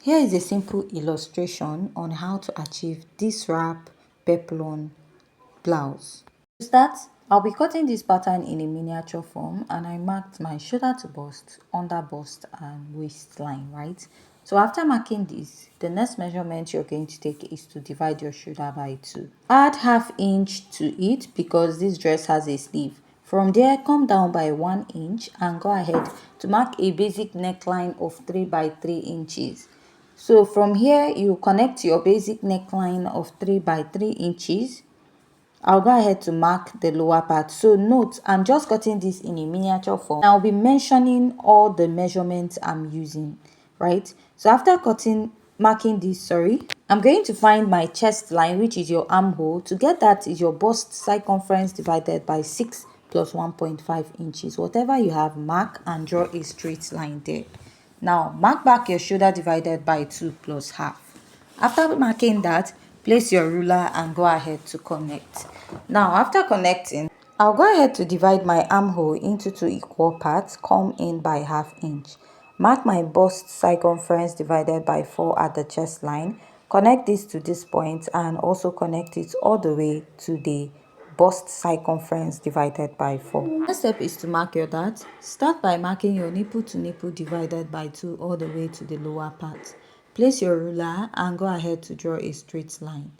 Here is a simple illustration on how to achieve this wrap peplum blouse. To start, I'll be cutting this pattern in a miniature form, and I marked my shoulder to bust, under bust and waistline, right? So after marking this, the next measurement you're going to take is to divide your shoulder by 2. Add ½ inch to it because this dress has a sleeve. From there, come down by 1 inch and go ahead to mark a basic neckline of 3 by 3 inches. So from here, you connect your basic neckline of 3 by 3 inches. I'll go ahead to mark the lower part. So note, I'm just cutting this in a miniature form. I'll be mentioning all the measurements I'm using, right? So after marking this, I'm going to find my chest line, which is your armhole. To get that is your bust circumference divided by 6 plus 1.5 inches. Whatever you have, mark and draw a straight line there. Now, mark back your shoulder divided by 2 plus half. After marking that, place your ruler and go ahead to connect. Now, after connecting, I'll go ahead to divide my armhole into 2 equal parts, come in by ½ inch. Mark my bust circumference divided by 4 at the chest line. Connect this to this point and also connect it all the way to the bust circumference divided by 4. Next step is to mark your dart. Start by marking your nipple to nipple divided by 2 all the way to the lower part. Place your ruler and go ahead to draw a straight line.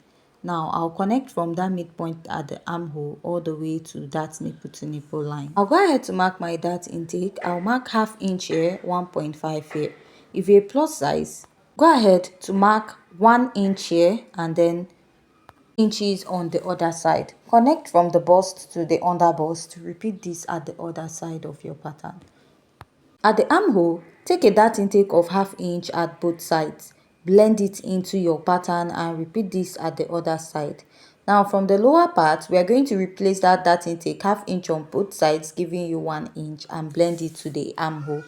Now, I'll connect from that midpoint at the armhole all the way to that nipple to nipple line. I'll go ahead to mark my dart intake. I'll mark ½ inch here, 1.5 here. If you're a plus size, go ahead to mark 1 inch here and then inches on the other side. Connect from the bust to the under bust. Repeat this at the other side of your pattern. At the armhole, take a dart intake of ½ inch at both sides. Blend it into your pattern and repeat this at the other side. Now from the lower part, we are going to replace that dart intake ½ inch on both sides, giving you 1 inch, and blend it to the armhole.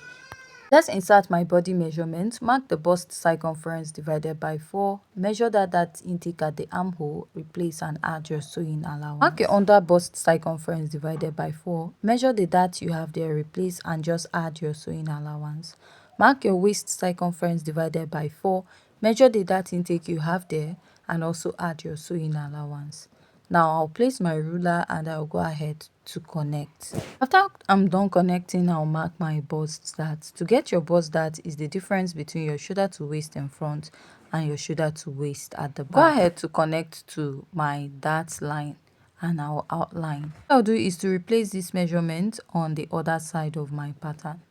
Let's insert my body measurement. Mark the bust circumference divided by 4. Measure that intake at the armhole. Replace and add your sewing allowance. Mark your under bust circumference divided by 4. Measure the dart you have there. Replace and just add your sewing allowance. Mark your waist circumference divided by 4. Measure the dart intake you have there and also add your sewing allowance. Now I'll place my ruler and I'll go ahead to connect. After I'm done connecting, I'll mark my bust dart. To get your bust dart is the difference between your shoulder to waist in front and your shoulder to waist at the back. Go ahead to connect to my dart line and I'll outline. What I'll do is to replace this measurement on the other side of my pattern.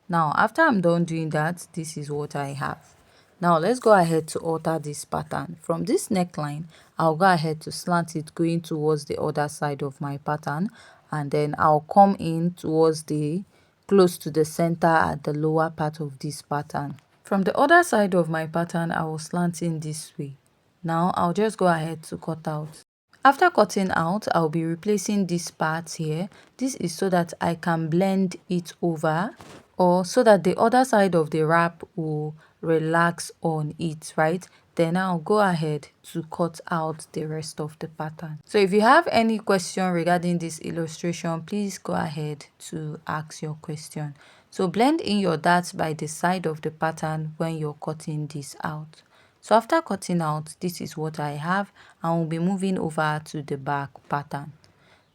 Now after I'm done doing that, this is what I have. Now let's go ahead to alter this pattern. From this neckline, I'll go ahead to slant it going towards the other side of my pattern, and then I'll come in towards the close to the center at the lower part of this pattern. From the other side of my pattern, I will slant in this way. Now I'll just go ahead to cut out. After cutting out, I'll be replacing this part here. This is so that I can blend it over, or so that the other side of the wrap will relax on it, right? Then I'll go ahead to cut out the rest of the pattern. So if you have any question regarding this illustration, please go ahead to ask your question. So blend in your darts by the side of the pattern when you're cutting this out. So after cutting out, this is what I have, and we'll be moving over to the back pattern.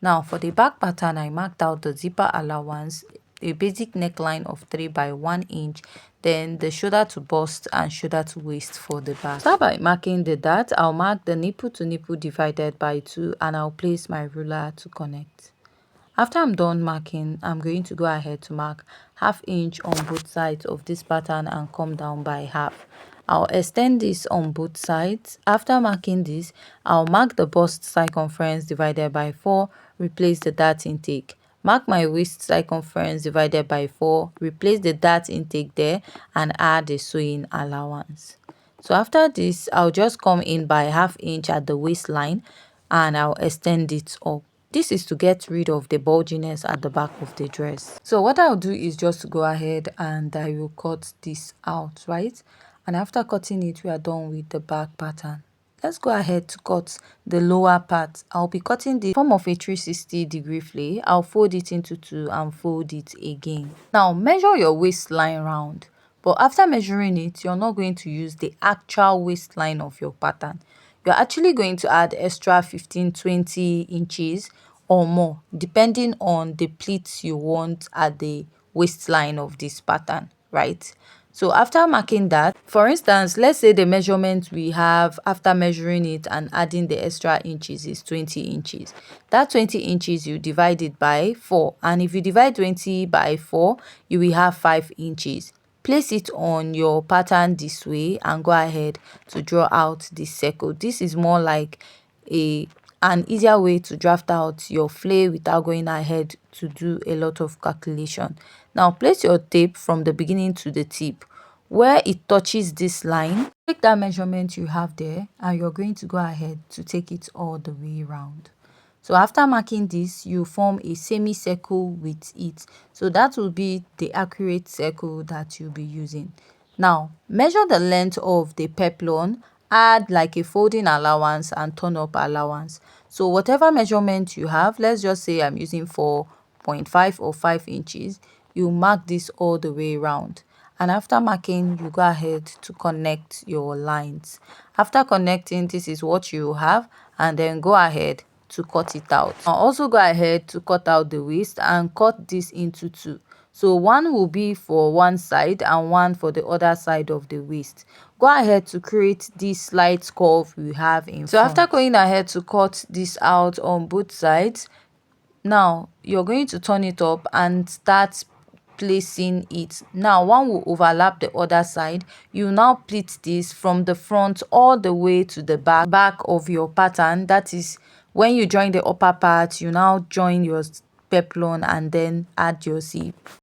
Now for the back pattern, I marked out the zipper allowance, a basic neckline of 3 by 1 inch, then the shoulder to bust and shoulder to waist for the back. Start by marking the dart. I'll mark the nipple to nipple divided by 2 and I'll place my ruler to connect. After I'm done marking, I'm going to go ahead to mark ½ inch on both sides of this pattern and come down by half. I'll extend this on both sides. After marking this, I'll mark the bust circumference divided by 4, replace the dart intake. Mark my waist circumference divided by 4, replace the dart intake there and add the sewing allowance. So after this, I'll just come in by ½ inch at the waistline and I'll extend it up. This is to get rid of the bulginess at the back of the dress. So what I'll do is just to go ahead and I will cut this out, right? And after cutting it, we are done with the back pattern. Let's go ahead to cut the lower part. I'll be cutting the form of a 360-degree flay. I'll fold it into 2 and fold it again. Now measure your waistline round. But after measuring it, you're not going to use the actual waistline of your pattern. You're actually going to add extra 15-20 inches or more, depending on the pleats you want at the waistline of this pattern, right? So after marking that, for instance, let's say the measurement we have after measuring it and adding the extra inches is 20 inches. That 20 inches, you divide it by 4. And if you divide 20 by 4, you will have 5 inches. Place it on your pattern this way and go ahead to draw out this circle. This is more like an easier way to draft out your flay without going ahead to do a lot of calculation. Now place your tape from the beginning to the tip. Where it touches this line, take that measurement you have there and you're going to go ahead to take it all the way around. So after marking this, you form a semicircle with it. So that will be the accurate circle that you'll be using. Now, measure the length of the peplum, add like a folding allowance and turn up allowance. So whatever measurement you have, let's just say I'm using 4.5 or 5 inches, you mark this all the way around. And after marking, you go ahead to connect your lines. After connecting, this is what you have, and then go ahead to cut it out. Now also go ahead to cut out the waist and cut this into two. So one will be for one side and one for the other side of the waist. Go ahead to create this slight curve we have in front. So after going ahead to cut this out on both sides, now you're going to turn it up and start placing it. Now one will overlap the other side. You now pleat this from the front all the way to the back of your pattern. That is, when you join the upper part, you now join your peplum and then add your zip.